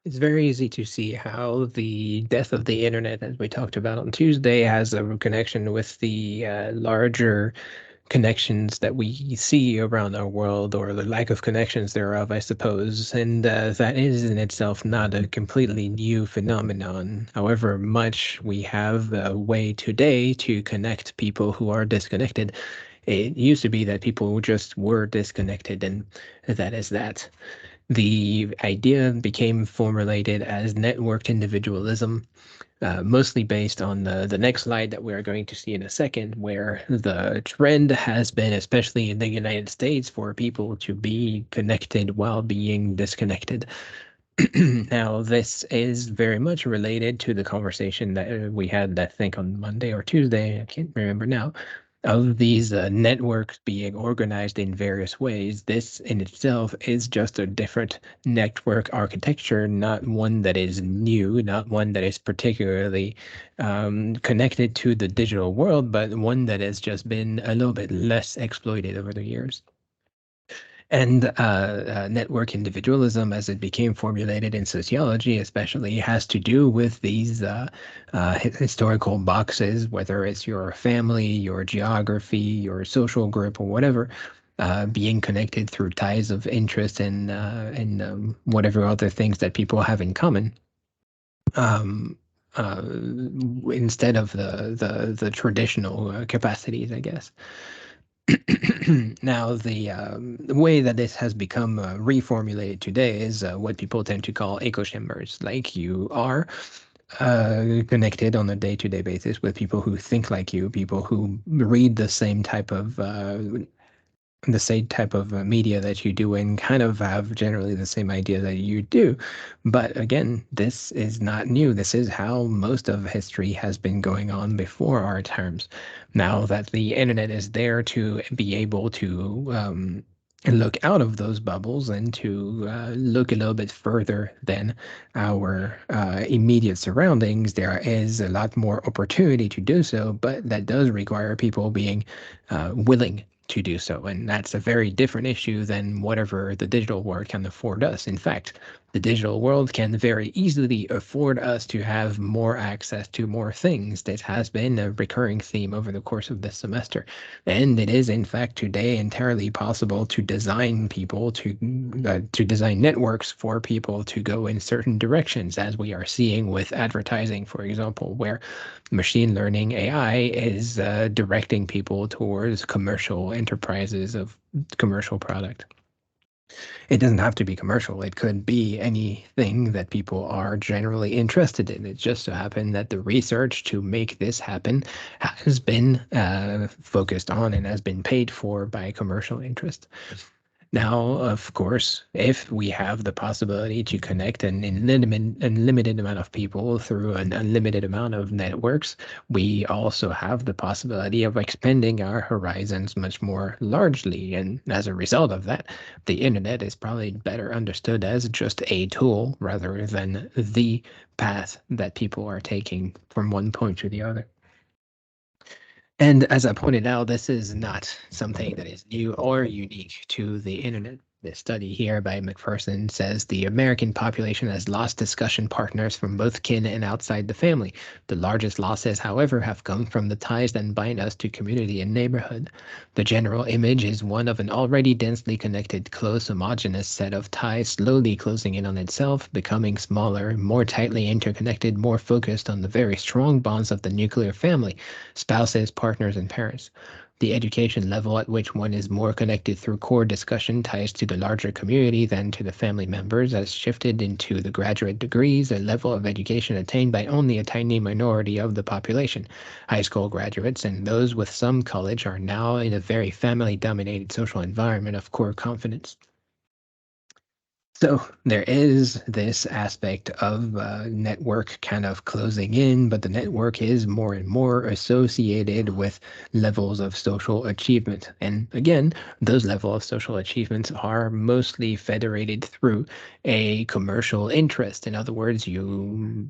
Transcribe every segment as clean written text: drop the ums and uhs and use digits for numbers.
It's very easy to see how the death of the internet, as we talked about on Tuesday, has a connection with the larger connections that we see around our world, or the lack of connections thereof, I suppose. And that is in itself not a completely new phenomenon. However much we have a way today to connect people who are disconnected. It used to be that people just were disconnected, and that is that. The idea became formulated as networked individualism, mostly based on the next slide that we're going to see in a second, where the trend has been, especially in the United States, for people to be connected while being disconnected. Now, this is very much related to the conversation that we had, I think, on Monday or Tuesday, I can't remember now, of these networks being organized in various ways. This in itself is just a different network architecture, not one that is new, not one that is particularly connected to the digital world, but one that has just been a little bit less exploited over the years. And network individualism, as it became formulated in sociology, especially, has to do with these historical boxes, whether it's your family, your geography, your social group, or whatever, being connected through ties of interest and whatever other things that people have in common. Um, Instead of the traditional capacities, I guess. Now, the way that this has become reformulated today is what people tend to call echo chambers. Like, you are connected on a day-to-day basis with people who think like you, people who read the same type of media that you do, and kind of have generally the same idea that you do. But again, this is not new. This is how most of history has been going on before our times. Now that the internet is there to be able to look out of those bubbles and to look a little bit further than our immediate surroundings, there is a lot more opportunity to do so, but that does require people being willing to do so. And that's a very different issue than whatever the digital world can afford us. In fact, the digital world can very easily afford us to have more access to more things. This has been a recurring theme over the course of this semester. And it is, in fact, today entirely possible to design people to design networks for people to go in certain directions, as we are seeing with advertising, for example, where machine learning AI is directing people towards commercial enterprises of commercial product. It doesn't have to be commercial. It could be anything that people are generally interested in. It just so happened that the research to make this happen has been focused on and has been paid for by commercial interest. Now, of course, if we have the possibility to connect an unlimited amount of people through an unlimited amount of networks, we also have the possibility of expanding our horizons much more largely. And as a result of that, the internet is probably better understood as just a tool rather than the path that people are taking from one point to the other. And as I pointed out, this is not something that is new or unique to the internet. This study here by McPherson says the American population has lost discussion partners from both kin and outside the family. The largest losses, however, have come from the ties that bind us to community and neighborhood. The general image is one of an already densely connected, close, homogeneous set of ties slowly closing in on itself, becoming smaller, more tightly interconnected, more focused on the very strong bonds of the nuclear family, spouses, partners, and parents. The education level at which one is more connected through core discussion ties to the larger community than to the family members has shifted into the graduate degrees, a level of education attained by only a tiny minority of the population. High school graduates and those with some college are now in a very family-dominated social environment of core confidence. So there is this aspect of network kind of closing in, but the network is more and more associated with levels of social achievement. And again, those levels of social achievements are mostly federated through a commercial interest. In other words, you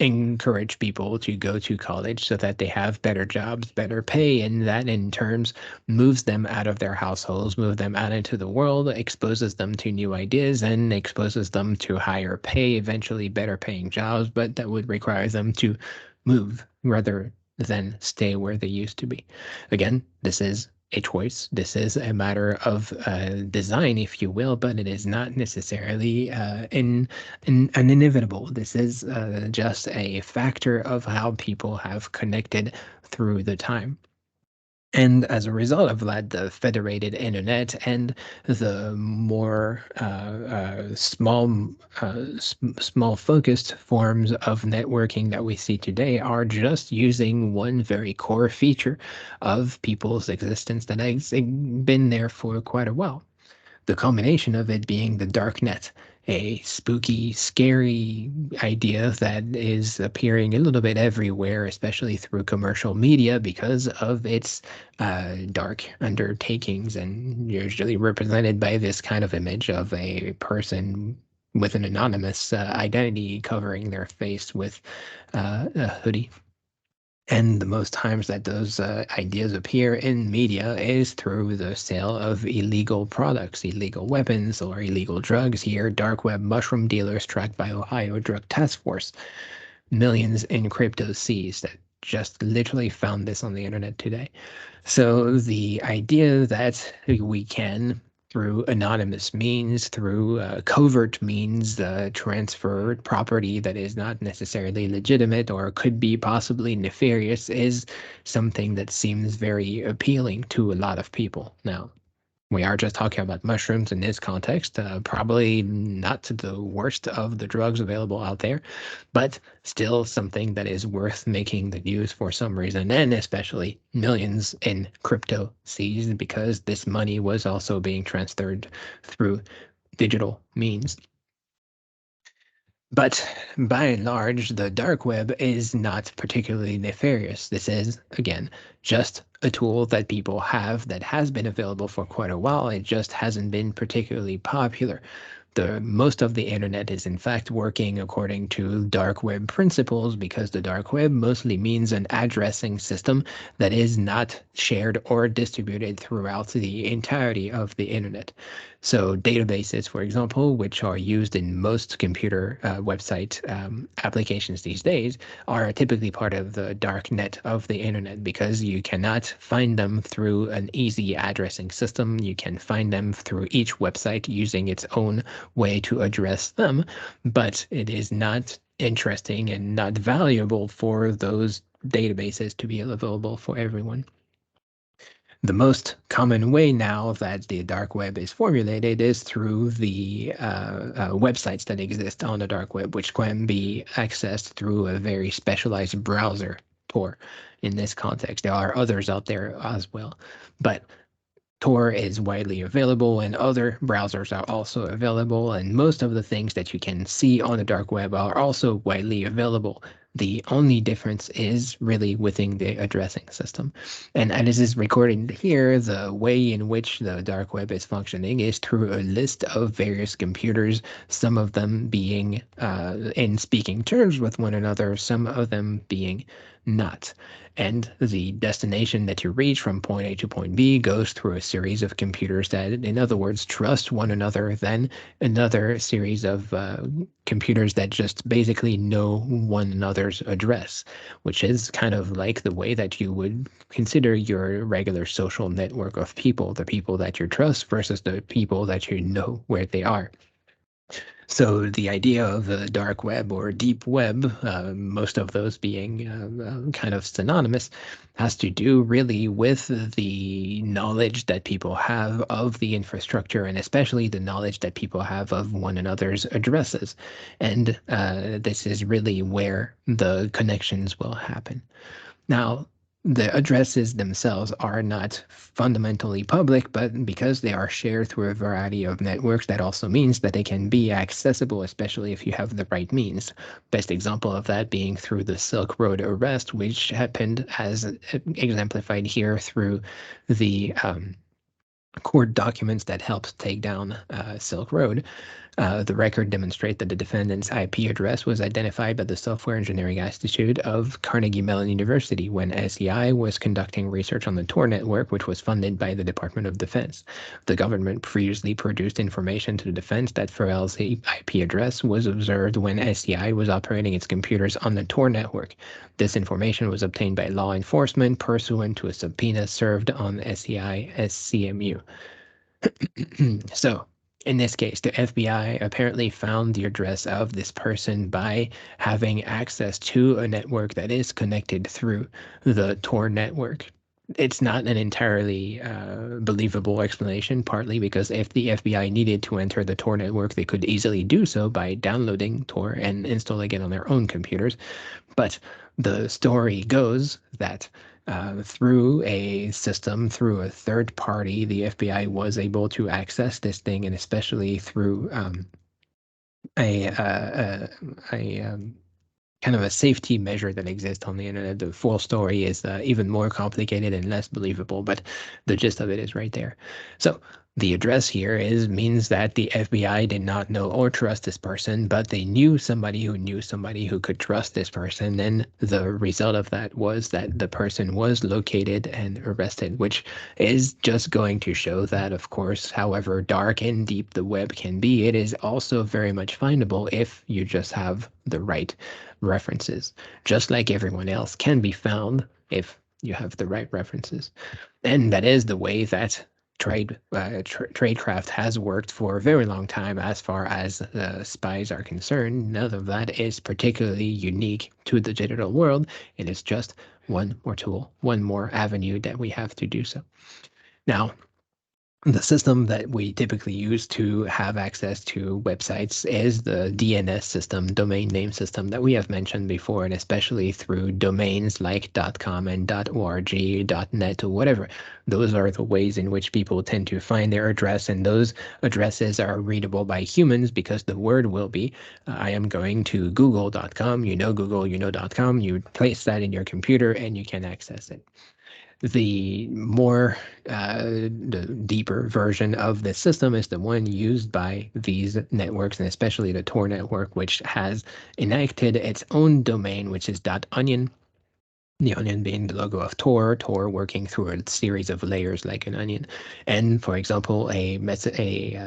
encourage people to go to college so that they have better jobs, better pay, and that in turns moves them out of their households, move them out into the world, exposes them to new ideas, and exposes them to higher pay, eventually better paying jobs, but that would require them to move rather than stay where they used to be. Again, this is a choice. This is a matter of design, if you will, but it is not necessarily an inevitable. This is just a factor of how people have connected through the time. And as a result of that, the federated internet and the more small focused forms of networking that we see today are just using one very core feature of people's existence that has been there for quite a while. The combination of it being the dark net, a spooky, scary idea that is appearing a little bit everywhere, especially through commercial media because of its dark undertakings, and usually represented by this kind of image of a person with an anonymous identity covering their face with a hoodie. And the most times that those ideas appear in media is through the sale of illegal products, illegal weapons, or illegal drugs. Here, dark web mushroom dealers tracked by Ohio Drug Task Force, millions in crypto seized that just literally found this on the internet today. So the idea that we can, through anonymous means, through covert means, transfer property that is not necessarily legitimate or could be possibly nefarious is something that seems very appealing to a lot of people. Now, we are just talking about mushrooms in this context, probably not the worst of the drugs available out there, but still something that is worth making the news for some reason, and especially millions in crypto seized because this money was also being transferred through digital means. But by and large, the dark web is not particularly nefarious. This is, again, just a tool that people have that has been available for quite a while. It just hasn't been particularly popular. The most of the internet is in fact working according to dark web principles because the dark web mostly means an addressing system that is not shared or distributed throughout the entirety of the internet. So databases, for example, which are used in most computer website applications these days, are typically part of the dark net of the internet because you cannot find them through an easy addressing system. You can find them through each website using its own way to address them, but it is not interesting and not valuable for those databases to be available for everyone. The most common way now that the dark web is formulated is through the websites that exist on the dark web, which can be accessed through a very specialized browser Tor. In this context, there are others out there as well, but Tor is widely available and other browsers are also available, and most of the things that you can see on the dark web are also widely available. The only difference is really within the addressing system. And as is recorded here, the way in which the dark web is functioning is through a list of various computers, some of them being in speaking terms with one another, some of them being not. And the destination that you reach from point A to point B goes through a series of computers that, in other words, trust one another, then another series of computers that just basically know one another's address, which is kind of like the way that you would consider your regular social network of people, the people that you trust versus the people that you know where they are. So the idea of the dark web or deep web, most of those being kind of synonymous, has to do really with the knowledge that people have of the infrastructure and especially the knowledge that people have of one another's addresses. And this is really where the connections will happen. Now, the addresses themselves are not fundamentally public, but because they are shared through a variety of networks, that also means that they can be accessible, especially if you have the right means. Best example of that being through the Silk Road arrest, which happened as exemplified here through the court documents that helped take down Silk Road. The record demonstrates that the defendant's IP address was identified by the Software Engineering Institute of Carnegie Mellon University when SEI was conducting research on the Tor network, which was funded by the Department of Defense. The government previously produced information to the defense that Pharrell's IP address was observed when SEI was operating its computers on the Tor network. This information was obtained by law enforcement pursuant to a subpoena served on SEI SCMU. So, in this case, the FBI apparently found the address of this person by having access to a network that is connected through the Tor network. It's not an entirely believable explanation, partly because if the FBI needed to enter the Tor network, they could easily do so by downloading Tor and installing it on their own computers. But the story goes that through a system, through a third party, the FBI was able to access this thing, and especially through a kind of a safety measure that exists on the internet. The full story is even more complicated and less believable, but the gist of it is right there. So the address here means that the FBI did not know or trust this person, but they knew somebody who could trust this person. And the result of that was that the person was located and arrested, which is just going to show that, of course, however dark and deep the web can be, it is also very much findable if you just have the right references, just like everyone else can be found if you have the right references. And that is the way that tradecraft has worked for a very long time as far as spies are concerned. None of that is particularly unique to the digital world. It is just one more tool, one more avenue that we have to do so. Now, the system that we typically use to have access to websites is the DNS system, domain name system, that we have mentioned before, and especially through domains like .com and .org, .net, or whatever. Those are the ways in which people tend to find their address, and those addresses are readable by humans because the word will be, I am going to google.com, you know Google, you know .com, you place that in your computer and you can access it. The more the deeper version of the system is the one used by these networks, and especially the Tor network, which has enacted its own domain, which is .onion. The onion being the logo of Tor, Tor working through a series of layers like an onion. And for example, a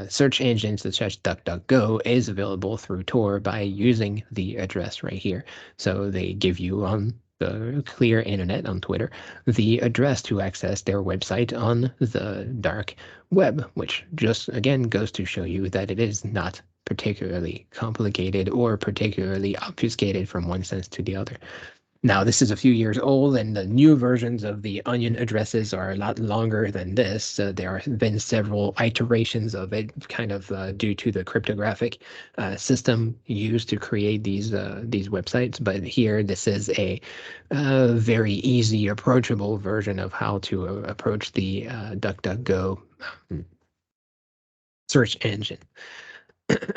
search engine such as DuckDuckGo is available through Tor by using the address right here. So they give you on the clear internet on Twitter the address to access their website on the dark web, which just again goes to show you that it is not particularly complicated or particularly obfuscated from one sense to the other. Now, this is a few years old, and the new versions of the onion addresses are a lot longer than this. There have been several iterations of it, kind of due to the cryptographic system used to create these websites. But here, this is a very easy, approachable version of how to approach the DuckDuckGo search engine.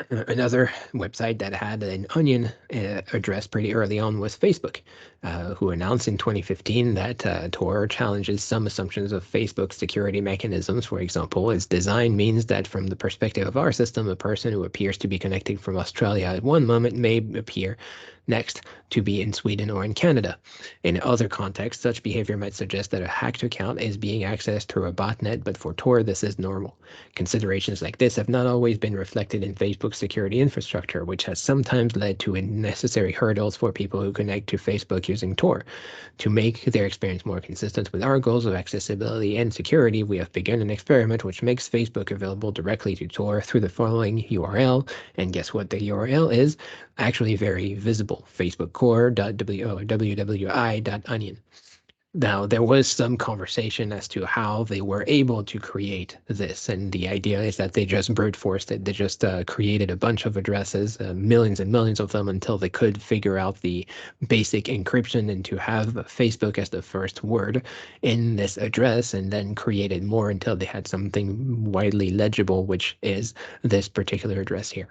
Another website that had an onion address pretty early on was Facebook, who announced in 2015 that Tor challenges some assumptions of Facebook's security mechanisms. For example, its design means that from the perspective of our system, a person who appears to be connected from Australia at one moment may appear next to be in Sweden or in Canada. In other contexts, such behavior might suggest that a hacked account is being accessed through a botnet, but for Tor, this is normal. Considerations like this have not always been reflected in Facebook's security infrastructure, which has sometimes led to unnecessary hurdles for people who connect to Facebook using Tor. To make their experience more consistent with our goals of accessibility and security, we have begun an experiment which makes Facebook available directly to Tor through the following URL. And guess what the URL is? Actually very visible, facebookcore.wwi.onion. Now, there was some conversation as to how they were able to create this, and the idea is that they just brute forced it. They just created a bunch of addresses, millions and millions of them, until they could figure out the basic encryption and to have Facebook as the first word in this address, and then created more until they had something widely legible, which is this particular address here.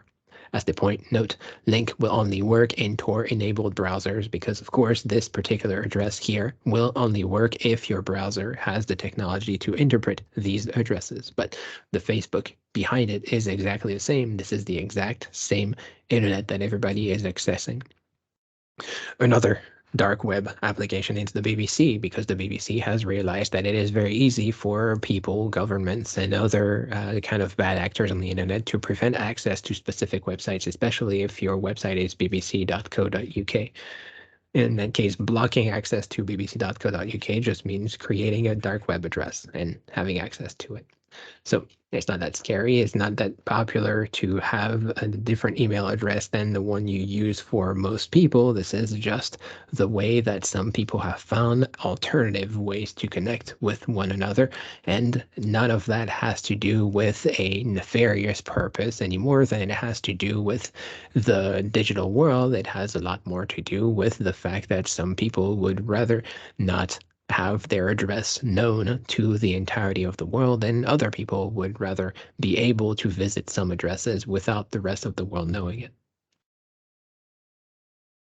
As the point, note, link will only work in Tor-enabled browsers because, of course, this particular address here will only work if your browser has the technology to interpret these addresses. But the Facebook behind it is exactly the same. This is the exact same internet that everybody is accessing. Another dark web application is the BBC, because the BBC has realized that it is very easy for people, governments, and other kind of bad actors on the internet to prevent access to specific websites, especially if your website is bbc.co.uk. In that case, blocking access to bbc.co.uk just means creating a dark web address and having access to it. So it's not that scary. It's not that popular to have a different email address than the one you use for most people. This is just the way that some people have found alternative ways to connect with one another. And none of that has to do with a nefarious purpose any more than it has to do with the digital world. It has a lot more to do with the fact that some people would rather not have their address known to the entirety of the world, and other people would rather be able to visit some addresses without the rest of the world knowing it.